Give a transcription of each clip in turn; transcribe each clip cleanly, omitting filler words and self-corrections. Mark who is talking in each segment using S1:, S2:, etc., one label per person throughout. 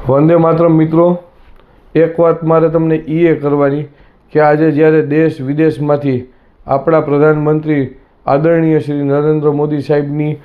S1: વંદે માતરમ મિત્રો, એક વાત મારે તમને એ કરવાની કે આજે જ્યારે દેશ વિદેશમાંથી આપણા પ્રધાનમંત્રી આદરણીય શ્રી નરેન્દ્ર મોદી સાહેબની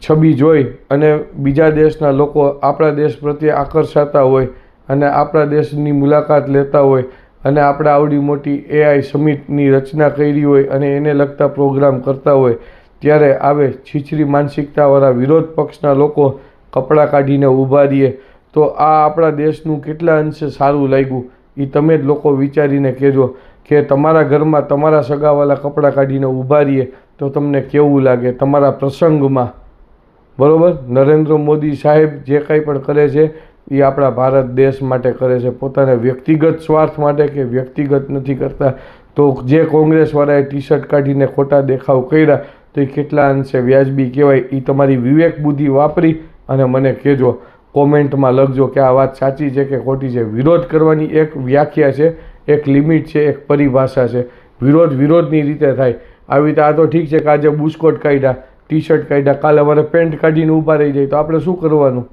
S1: છબી જોઈ અને બીજા દેશના લોકો આપણા દેશ પ્રત્યે આકર્ષાતા હોય અને આપણા દેશની મુલાકાત લેતા હોય અને આપણે આવડી મોટી AI સમિટની રચના કરી હોય અને એને લગતા પ્રોગ્રામ કરતા હોય, ત્યારે આવે છીછરી માનસિકતાવાળા વિરોધ પક્ષના લોકો કપડાં કાઢીને ઊભા રહીએ તો આ આપણા દેશનું કેટલા અંશે સારું લાગ્યું એ તમે જ લોકો વિચારીને કહેજો કે તમારા ઘરમાં તમારા સગાવાલા કપડાં કાઢીને ઊભા રહીએ તો તમને કેવું લાગે તમારા પ્રસંગમાં. બરાબર, નરેન્દ્ર મોદી સાહેબ જે કાંઈ પણ કરે છે એ આપણા ભારત દેશ માટે કરે છે, પોતાના વ્યક્તિગત સ્વાર્થ માટે કે વ્યક્તિગત નથી કરતા. તો જે કોંગ્રેસવાળાએ ટી-શર્ટ કાઢીને ખોટા દેખાવ કર્યા તો એ કેટલા અંશે વ્યાજબી કહેવાય એ તમારી વિવેક બુદ્ધિ વાપરી અને મને કહેજો, કોમેન્ટમાં લખજો કે આ વાત સાચી છે કે ખોટી છે. વિરોધ કરવાની એક વ્યાખ્યા છે, એક લિમિટ છે, એક પરિભાષા છે. વિરોધની રીતે થાય. આવી રીતે આ તો ઠીક છે કે આજે બુસ્કોટ કાઢ્યા, ટી-શર્ટ કાઢ્યા, કાલે અમારે પેન્ટ કાઢીને ઊભા રહી જાય તો આપણે શું કરવાનું?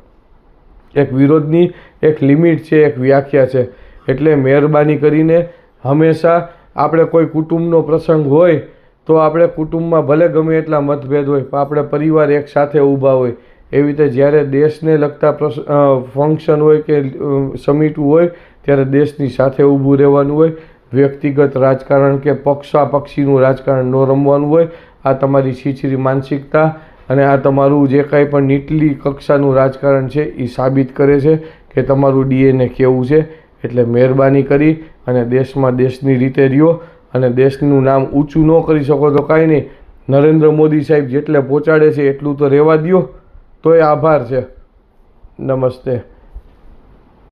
S1: એક વિરોધની એક લિમિટ છે, એક વ્યાખ્યા છે. એટલે મહેરબાની કરીને હંમેશા આપણે કોઈ કુટુંબનો પ્રસંગ હોય તો આપણે કુટુંબમાં ભલે ગમે એટલા મતભેદ હોય પણ આપણે પરિવાર એક સાથે ઊભા હોય. એવી રીતે જ્યારે દેશને લગતા ફંક્શન હોય કે સમિટ હોય ત્યારે દેશની સાથે ઊભું રહેવાનું હોય. વ્યક્તિગત રાજકારણ કે પક્ષાપક્ષીનું રાજકારણ ન રમવાનું હોય. આ તમારી છીછરી માનસિકતા અને આ તમારું જે કાંઈ પણ નીચલી કક્ષાનું રાજકારણ છે એ સાબિત કરે છે કે તમારું DNA કેવું છે. એટલે મહેરબાની કરી અને દેશમાં દેશની રીતે રહ્યો અને દેશનું નામ ઊંચું ન કરી શકો તો કાંઈ નહીં, નરેન્દ્ર મોદી સાહેબ જેટલે પહોંચાડે છે એટલું તો રહેવા દ્યો. તોય આભાર છે. નમસ્તે.